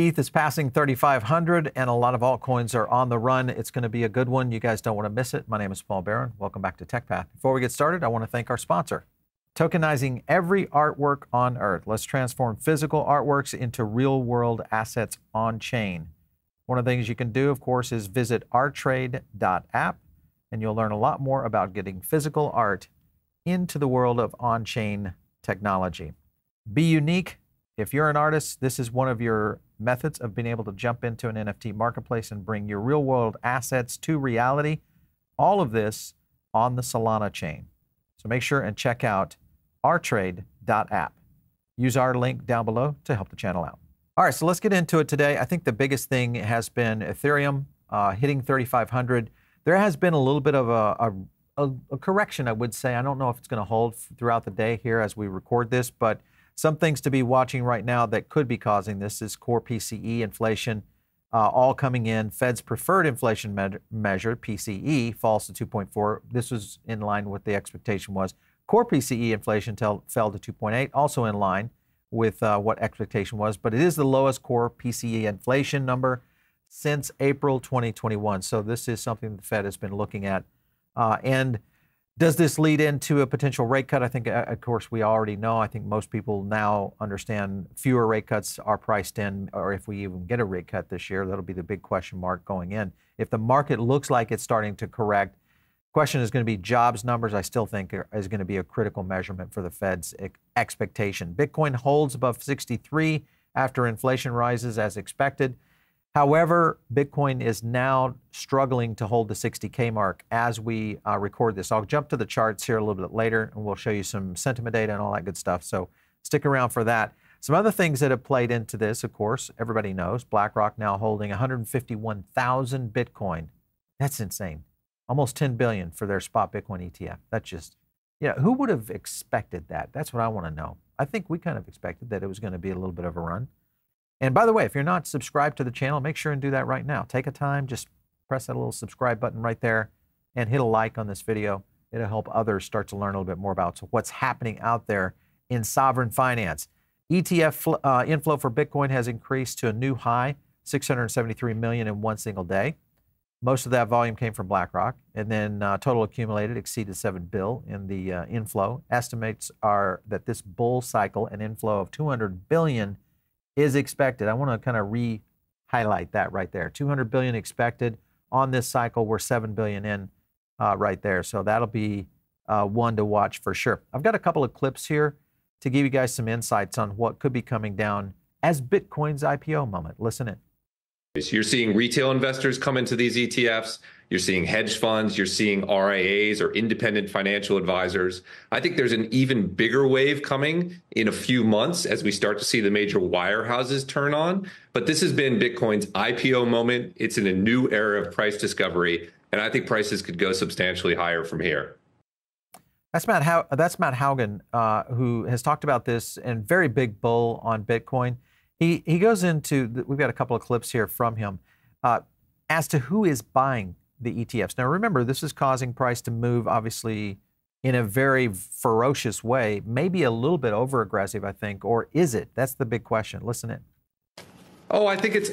ETH is passing 3,500 and a lot of altcoins are on the run. It's going to be a good one. You guys don't want to miss it. My name is Paul Barron. Welcome back to TechPath. Before we get started, I want to thank our sponsor. Tokenizing every artwork on Earth. Let's transform physical artworks into real-world assets on-chain. One of the things you can do, of course, is visit artrade.app, and you'll learn a lot more about getting physical art into the world of on-chain technology. Be unique. If you're an artist, this is one of your methods of being able to jump into an NFT marketplace and bring your real-world assets to reality. All of this on the Solana chain. So make sure and check out artrade.app. Use our link down below to help the channel out. All right, so let's get into it today. I think the biggest thing has been Ethereum hitting 3,500. There has been a little bit of a correction, I would say. I don't know if it's going to hold throughout the day here as we record this, but some things to be watching right now that could be causing this is core PCE inflation all coming in. Fed's preferred inflation measure, PCE, falls to 2.4. This was in line with the expectation was. Core PCE inflation fell to 2.8, also in line with what expectation was, but it is the lowest core PCE inflation number since April 2021. So this is something the Fed has been looking at. And does this lead into a potential rate cut? I think, of course, we already know. I think most people now understand fewer rate cuts are priced in, or if we even get a rate cut this year, that'll be the big question mark going in. If the market looks like it's starting to correct, question is going to be jobs numbers. I still think is going to be a critical measurement for the Fed's expectation. Bitcoin holds above 63 after inflation rises as expected. However, Bitcoin is now struggling to hold the 60K mark as we record this. I'll jump to the charts here a little bit later, and we'll show you some sentiment data and all that good stuff. So stick around for that. Some other things that have played into this, of course, everybody knows, BlackRock now holding 151,000 Bitcoin. That's insane. Almost 10 billion for their spot Bitcoin ETF. That's just, who would have expected that? That's what I want to know. I think we kind of expected that it was going to be a little bit of a run. And by the way, if you're not subscribed to the channel, make sure and do that right now. Take a time, just press that little subscribe button right there and hit a like on this video. It'll help others start to learn a little bit more about what's happening out there in sovereign finance. ETF inflow for Bitcoin has increased to a new high, 673 million in one single day. Most of that volume came from BlackRock, and then total accumulated exceeded 7 billion in the inflow. Estimates are that this bull cycle, an inflow of 200 billion, is expected. I want to kind of re-highlight that right there. 200 billion expected on this cycle. We're 7 billion in right there, so that'll be one to watch for sure. I've got a couple of clips here to give you guys some insights on what could be coming down as Bitcoin's IPO moment. Listen in. You're seeing retail investors come into these ETFs. You're seeing hedge funds. You're seeing RIAs or independent financial advisors. I think there's an even bigger wave coming in a few months as we start to see the major wirehouses turn on. But this has been Bitcoin's IPO moment. It's in a new era of price discovery, and I think prices could go substantially higher from here. That's Matt Haugen, who has talked about this and very big bull on Bitcoin. He goes into, we've got a couple of clips here from him, as to who is buying the ETFs. Now, remember, this is causing price to move, obviously, in a very ferocious way, maybe a little bit over-aggressive, I think, or is it? That's the big question. Listen in. Oh, I think it's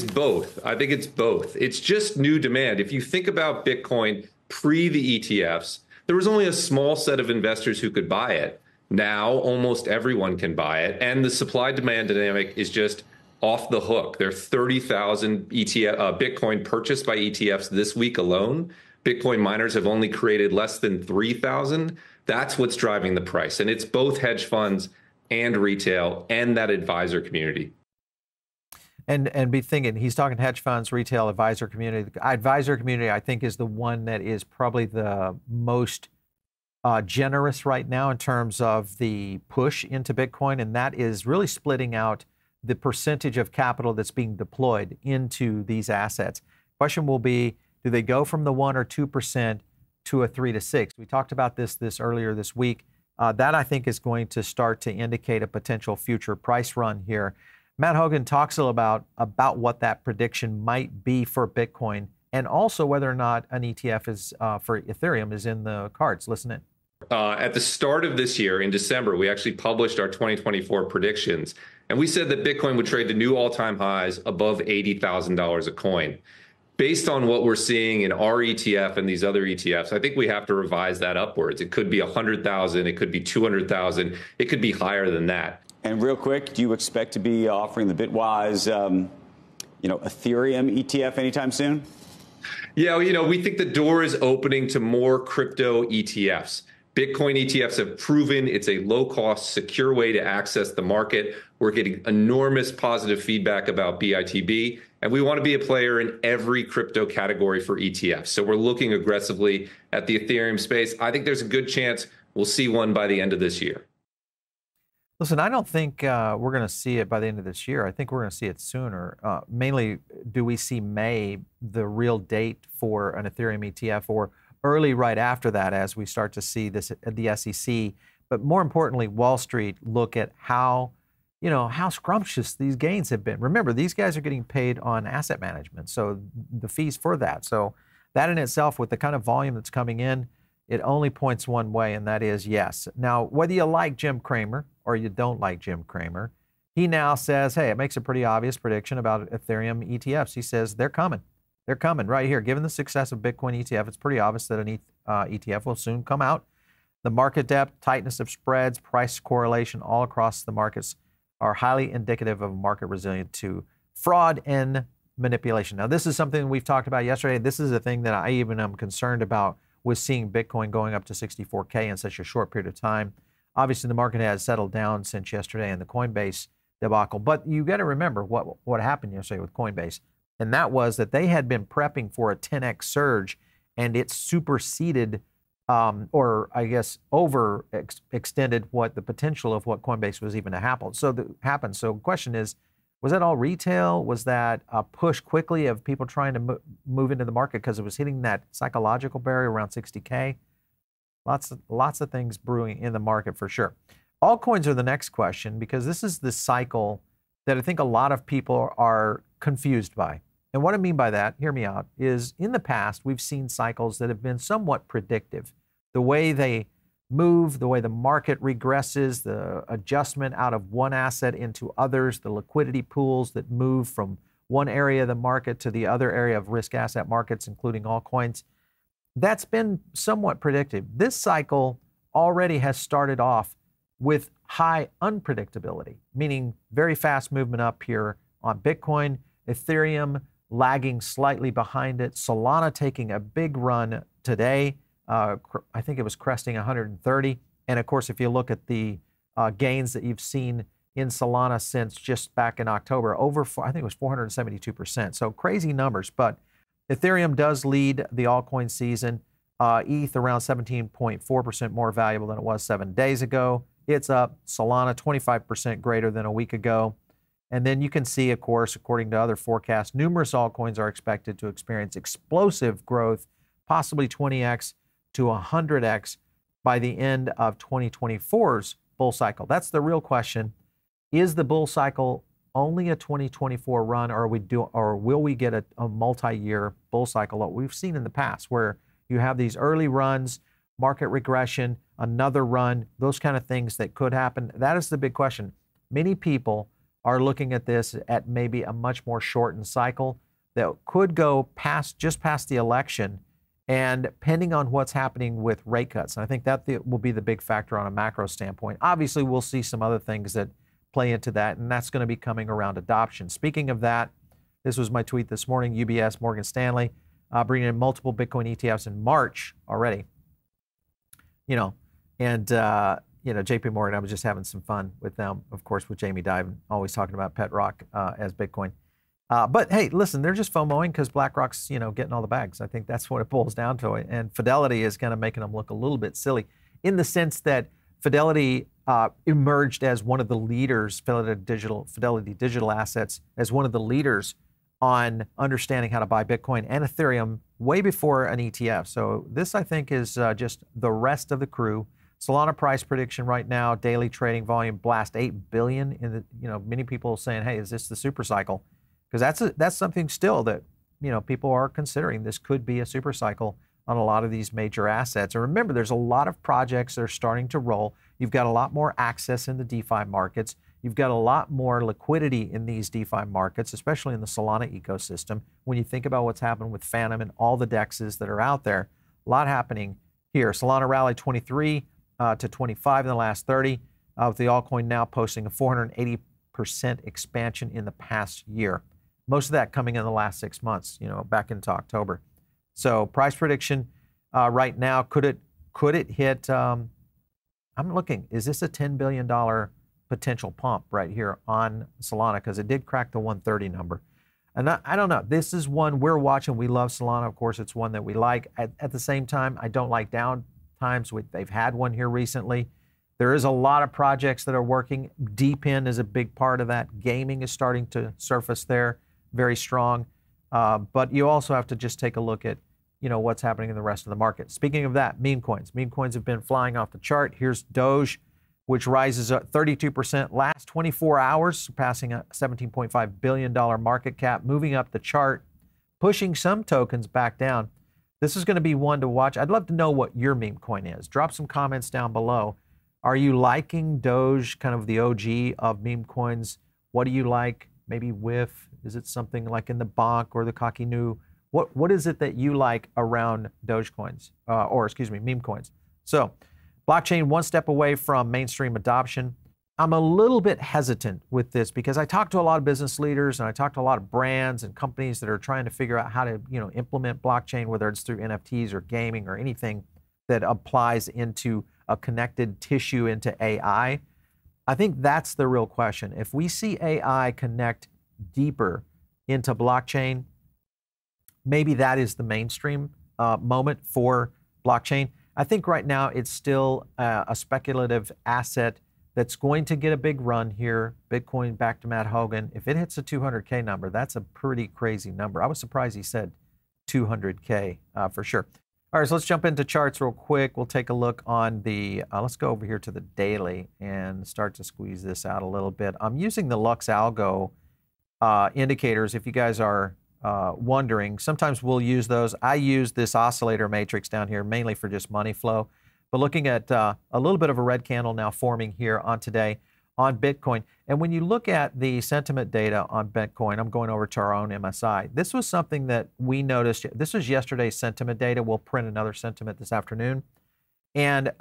both. I think it's both. It's just new demand. If you think about Bitcoin pre the ETFs, there was only a small set of investors who could buy it. Now almost everyone can buy it, and the supply-demand dynamic is just off the hook. There are 30,000 Bitcoin purchased by ETFs this week alone. Bitcoin miners have only created less than 3,000. That's what's driving the price, and it's both hedge funds and retail and that advisor community. And be thinking, he's talking hedge funds, retail, advisor community. The advisor community, I think, is the one that is probably the most generous right now in terms of the push into Bitcoin, and that is really splitting out the percentage of capital that's being deployed into these assets. Question will be, do they go from the 1 or 2% to a 3 to 6? We talked about this earlier this week. That, I think, is going to start to indicate a potential future price run here. Matt Haugen talks a little about what that prediction might be for Bitcoin, and also whether or not an ETF is for Ethereum is in the cards. Listen in. At the start of this year, in December, we actually published our 2024 predictions. And we said that Bitcoin would trade to new all-time highs above $80,000 a coin. Based on what we're seeing in our ETF and these other ETFs, I think we have to revise that upwards. It could be 100,000, it could be 200,000, it could be higher than that. And real quick, do you expect to be offering the Bitwise, Ethereum ETF anytime soon? Yeah, we think the door is opening to more crypto ETFs. Bitcoin ETFs have proven it's a low-cost, secure way to access the market. We're getting enormous positive feedback about BITB, and we want to be a player in every crypto category for ETFs. So we're looking aggressively at the Ethereum space. I think there's a good chance we'll see one by the end of this year. Listen, I don't think we're going to see it by the end of this year. I think we're going to see it sooner. Mainly, do we see May, the real date for an Ethereum ETF, or early right after that as we start to see this at the SEC? But more importantly, Wall Street look at how scrumptious these gains have been. Remember, these guys are getting paid on asset management, so the fees for that. So that in itself, with the kind of volume that's coming in, it only points one way, and that is yes. Now, whether you like Jim Cramer or you don't like Jim Cramer, he now says, hey, it makes a pretty obvious prediction about Ethereum ETFs. He says they're coming. They're coming right here. Given the success of Bitcoin ETF, it's pretty obvious that an ETF will soon come out. The market depth, tightness of spreads, price correlation all across the markets are highly indicative of a market resilient to fraud and manipulation. Now, this is something we've talked about yesterday. This is a thing that I even am concerned about with seeing Bitcoin going up to 64K in such a short period of time. Obviously, the market has settled down since yesterday and the Coinbase debacle. But you got to remember what happened yesterday with Coinbase. And that was that they had been prepping for a 10x surge, and it superseded, or I guess overextended what the potential of what Coinbase was even to happen. So the question is, was that all retail? Was that a push quickly of people trying to move into the market because it was hitting that psychological barrier around 60K? Lots of things brewing in the market for sure. Altcoins are the next question, because this is the cycle that I think a lot of people are confused by. And what I mean by that, hear me out, is in the past, we've seen cycles that have been somewhat predictive. The way they move, the way the market regresses, the adjustment out of one asset into others, the liquidity pools that move from one area of the market to the other area of risk asset markets, including altcoins. That's been somewhat predictive. This cycle already has started off with high unpredictability, meaning very fast movement up here on Bitcoin, Ethereum lagging slightly behind it, Solana taking a big run today. I think it was cresting 130. And of course, if you look at the gains that you've seen in Solana since just back in October, I think it was 472%. So crazy numbers. But Ethereum does lead the altcoin season. ETH around 17.4% more valuable than it was 7 days ago. It's up. Solana 25% greater than a week ago. And then you can see, of course, according to other forecasts, numerous altcoins are expected to experience explosive growth, possibly 20x to 100x by the end of 2024's bull cycle. That's the real question. Is the bull cycle only a 2024 run, or will we get a multi-year bull cycle that we've seen in the past, where you have these early runs, market regression, another run, those kind of things that could happen? That is the big question. Many people are looking at this at maybe a much more shortened cycle that could go just past the election, and depending on what's happening with rate cuts. And I think that will be the big factor on a macro standpoint. Obviously, we'll see some other things that play into that, and that's going to be coming around adoption. Speaking of that, this was my tweet this morning. UBS, Morgan Stanley, bringing in multiple Bitcoin ETFs in March already. JP Morgan, I was just having some fun with them, of course, with Jamie Dimon, always talking about Pet Rock as Bitcoin. But hey, listen, they're just FOMOing because BlackRock's, getting all the bags. I think that's what it boils down to. And Fidelity is kind of making them look a little bit silly, in the sense that Fidelity emerged as one of the leaders, Fidelity Digital Assets, as one of the leaders on understanding how to buy Bitcoin and Ethereum way before an ETF. So this, I think, is just the rest of the crew. Solana price prediction right now, daily trading volume blast 8 billion. In the, many people saying, hey, is this the super cycle? Because that's something still that people are considering. This could be a super cycle on a lot of these major assets. And remember, there's a lot of projects that are starting to roll. You've got a lot more access in the DeFi markets. You've got a lot more liquidity in these DeFi markets, especially in the Solana ecosystem. When you think about what's happened with Phantom and all the DEXs that are out there, a lot happening here. Solana rallied 23 to 25 in the last 30, with the altcoin now posting a 480% expansion in the past year. Most of that coming in the last 6 months, back into October. So price prediction right now, could it hit, I'm looking, is this a $10 billion potential pump right here on Solana? Because it did crack the 130 number. And I don't know, this is one we're watching. We love Solana. Of course, it's one that we like. At the same time, I don't like down times. They've had one here recently. There is a lot of projects that are working. DeepIn is a big part of that. Gaming is starting to surface there, very strong. But you also have to just take a look at, what's happening in the rest of the market. Speaking of that, meme coins. Meme coins have been flying off the chart. Here's Doge, which rises up 32% last 24 hours, surpassing a $17.5 billion market cap, moving up the chart, pushing some tokens back down. This is going to be one to watch. I'd love to know what your meme coin is. Drop some comments down below. Are you liking Doge, kind of the OG of meme coins? What do you like? Maybe WIF? Is it something like in the Bonk or the Kakinu? What is it that you like around Dogecoins, meme coins? So, blockchain one step away from mainstream adoption. I'm a little bit hesitant with this because I talk to a lot of business leaders and I talk to a lot of brands and companies that are trying to figure out how to, implement blockchain, whether it's through NFTs or gaming or anything that applies into a connected tissue into AI. I think that's the real question. If we see AI connect deeper into blockchain, maybe that is the mainstream moment for blockchain. I think right now it's still a speculative asset that's going to get a big run here. Bitcoin back to Matt Hogan. If it hits a 200K number, that's a pretty crazy number. I was surprised he said 200K for sure. All right, so let's jump into charts real quick. We'll take a look on the, let's go over here to the daily and start to squeeze this out a little bit. I'm using the Lux Algo indicators. If you guys are wondering, sometimes we'll use those. I use this oscillator matrix down here mainly for just money flow. But looking at a little bit of a red candle now forming here on today on Bitcoin. And when you look at the sentiment data on Bitcoin, I'm going over to our own MSI. This was something that we noticed. This was yesterday's sentiment data. We'll print another sentiment this afternoon. And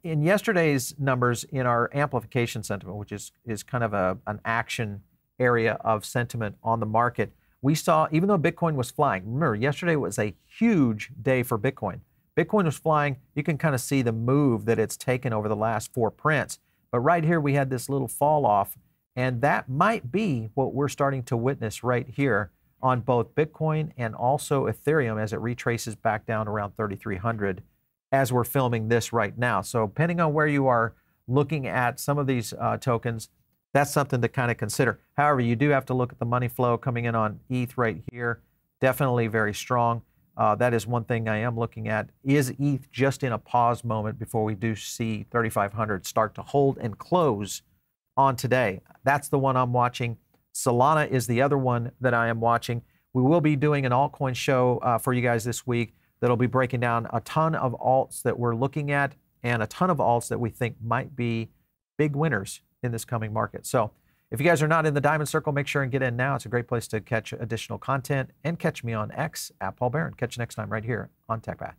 in yesterday's numbers in our amplification sentiment, which is kind of an action area of sentiment on the market, we saw, even though Bitcoin was flying, remember, yesterday was a huge day for Bitcoin. Bitcoin was flying. You can kind of see the move that it's taken over the last 4 prints. But right here, we had this little fall off, and that might be what we're starting to witness right here on both Bitcoin and also Ethereum as it retraces back down around 3,300 as we're filming this right now. So depending on where you are looking at some of these tokens, that's something to kind of consider. However, you do have to look at the money flow coming in on ETH right here. Definitely very strong. That is one thing I am looking at. Is ETH just in a pause moment before we do see 3,500 start to hold and close on today? That's the one I'm watching. Solana is the other one that I am watching. We will be doing an altcoin show for you guys this week that'll be breaking down a ton of alts that we're looking at and a ton of alts that we think might be big winners in this coming market. So if you guys are not in the Diamond Circle, make sure and get in now. It's a great place to catch additional content and catch me on X at Paul Barron. Catch you next time right here on TechPath.